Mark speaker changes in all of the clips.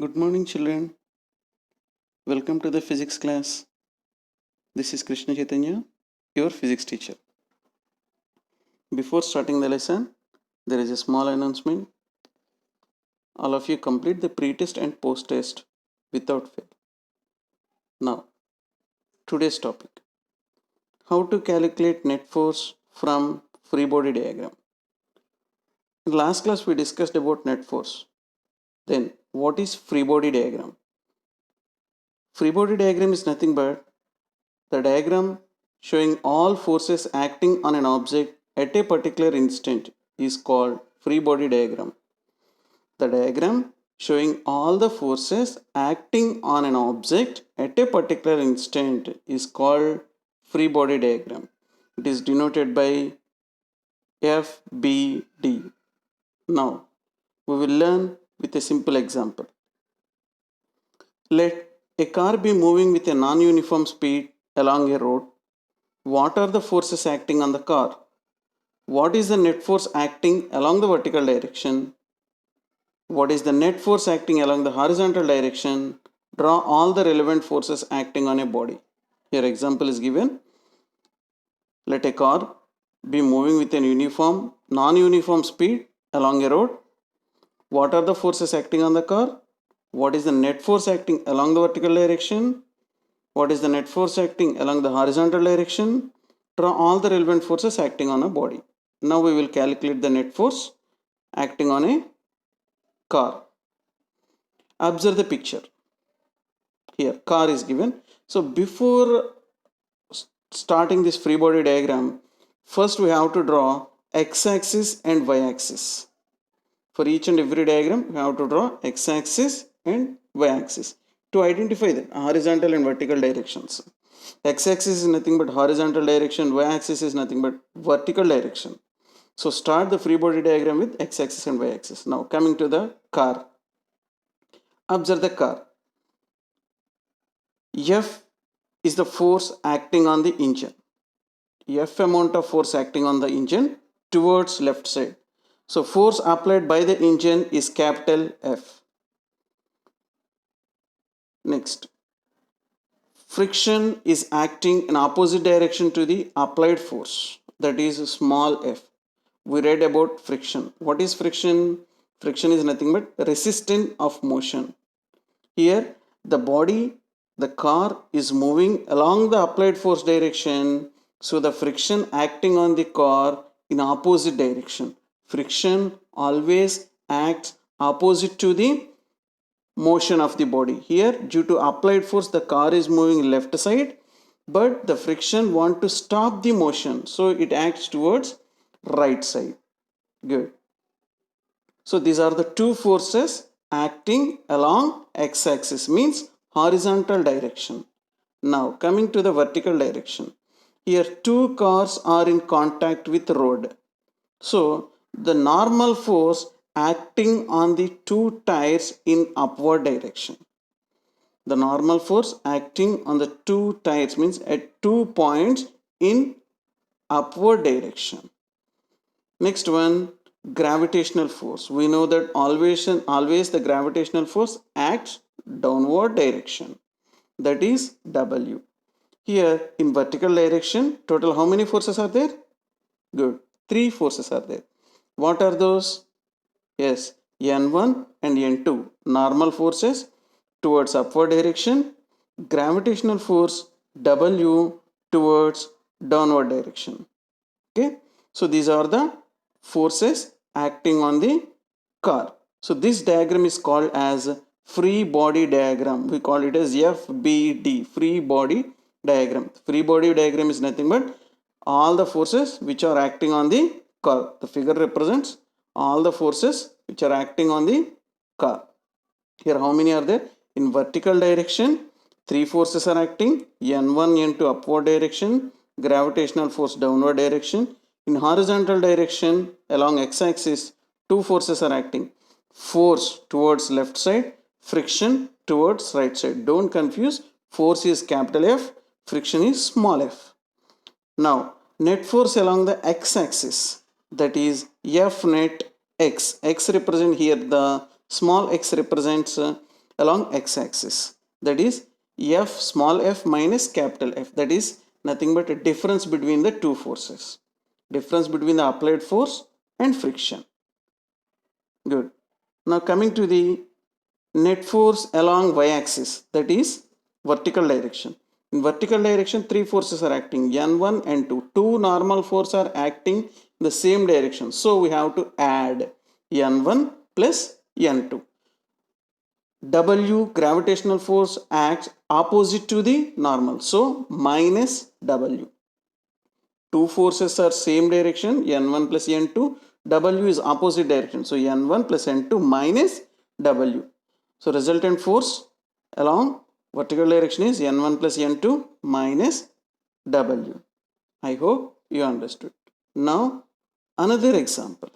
Speaker 1: Good morning, children. Welcome to the physics class. This is Krishna Chaitanya, your physics teacher. Before starting the lesson, there is a small announcement. All of you complete the pre-test and post-test without fail. Now, today's topic: how to calculate net force from free body diagram. In last class, we discussed about net force. Then, what is free body diagram? Free body diagram is nothing but the diagram showing all forces acting on an object at a particular instant is called free body diagram. The diagram showing all the forces acting on an object at a particular instant is called free body diagram. It is denoted by FBD. Now, we will learn with a simple example. Let a car be moving with a non-uniform speed along a road. What are the forces acting on the car? What is the net force acting along the vertical direction? What is the net force acting along the horizontal direction? Draw all the relevant forces acting on a body. Here example is given. Let a car be moving with an non-uniform speed along a road. What are the forces acting on the car? What is the net force acting along the vertical direction? What is the net force acting along the horizontal direction? Draw all the relevant forces acting on a body. Now we will calculate the net force acting on a car. Observe the picture. Here, car is given. So before starting this free body diagram, first we have to draw x-axis and y-axis. For each and every diagram, we have to draw x-axis and y-axis to identify the horizontal and vertical directions. X-axis is nothing but horizontal direction, y-axis is nothing but vertical direction. So start the free body diagram with x-axis and y-axis. Now coming to the car. Observe the car. F is the force acting on the engine. F amount of force acting on the engine towards left side. So force applied by the engine is capital F. Next, friction is acting in opposite direction to the applied force, that is small f. We read about friction. What is friction? Friction is nothing but resistance of motion. Here the car is moving along the applied force direction, so the friction acting on the car in opposite direction. Friction always acts opposite to the motion of the body. Here, due to applied force, the car is moving left side, but the friction want to stop the motion, so it acts towards right side. Good. So these are the two forces acting along x-axis, means horizontal direction. Now coming to the vertical direction. Here two cars are in contact with road. So the normal force acting on the two tires in upward direction. The normal force acting on the two tires means at 2 points in upward direction. Next one, gravitational force. We know that always the gravitational force acts downward direction. That is W. Here in vertical direction, total how many forces are there? Good. 3 forces are there. What are those? Yes, N1 and N2. Normal forces towards upward direction. Gravitational force W towards downward direction. Okay. So these are the forces acting on the car. So this diagram is called as free body diagram. We call it as FBD, free body diagram. Free body diagram is nothing but all the forces which are acting on the car. The figure represents all the forces which are acting on the car. Here how many are there? In vertical direction, 3 forces are acting, N1, N2 upward direction, gravitational force downward direction. In horizontal direction, along x-axis, 2 forces are acting, force towards left side, friction towards right side. Don't confuse, force is capital F, friction is small f. Now, net force along the x-axis, that is F net x. X represent here, the small x represents along x-axis. That is F small f minus capital F. That is nothing but a difference between the two forces. Difference between the applied force and friction. Good. Now coming to the net force along y-axis, that is vertical direction. In vertical direction, three forces are acting, N1 and 2. Two normal forces are acting in the same direction. So we have to add N1 plus N2. W gravitational force acts opposite to the normal. So minus W. Two forces are same direction, N1 plus N2. W is opposite direction. So N1 plus N2 minus W. So resultant force along vertical direction is N1 plus N2 minus W. I hope you understood. Now another example.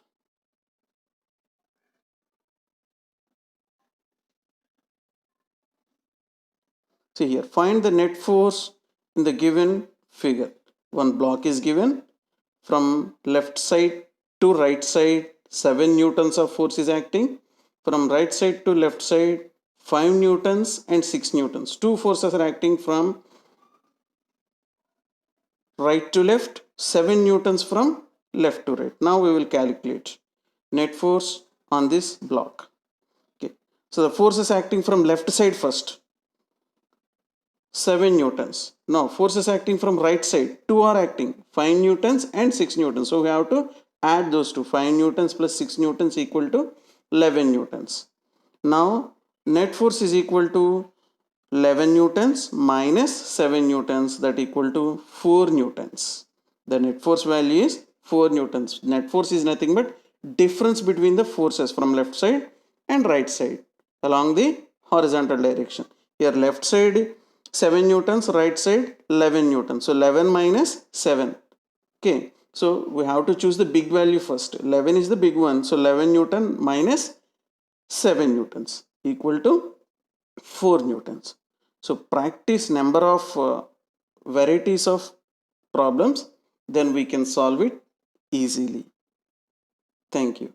Speaker 1: See here, find the net force in the given figure. One block is given, from left side to right side 7 newtons of force is acting, from right side to left side 5 newtons and 6 newtons. Two forces are acting from right to left, 7 newtons from left to right. Now we will calculate net force on this block. Okay, so the force is acting from left side first, 7 newtons. Now forces acting from right side, two are acting, 5 newtons and 6 newtons. So we have to add those two, 5 newtons plus 6 newtons equal to 11 newtons. Now net force is equal to 11 newtons minus 7 newtons, that equal to 4 newtons. The net force value is 4 newtons. Net force is nothing but difference between the forces from left side and right side along the horizontal direction. Here left side 7 newtons, right side 11 newtons. So 11 minus 7. Okay, so we have to choose the big value first. 11 is the big one. So 11 newton minus 7 newtons equal to 4 newtons. So practice number of varieties of problems, then we can solve it easily. Thank you.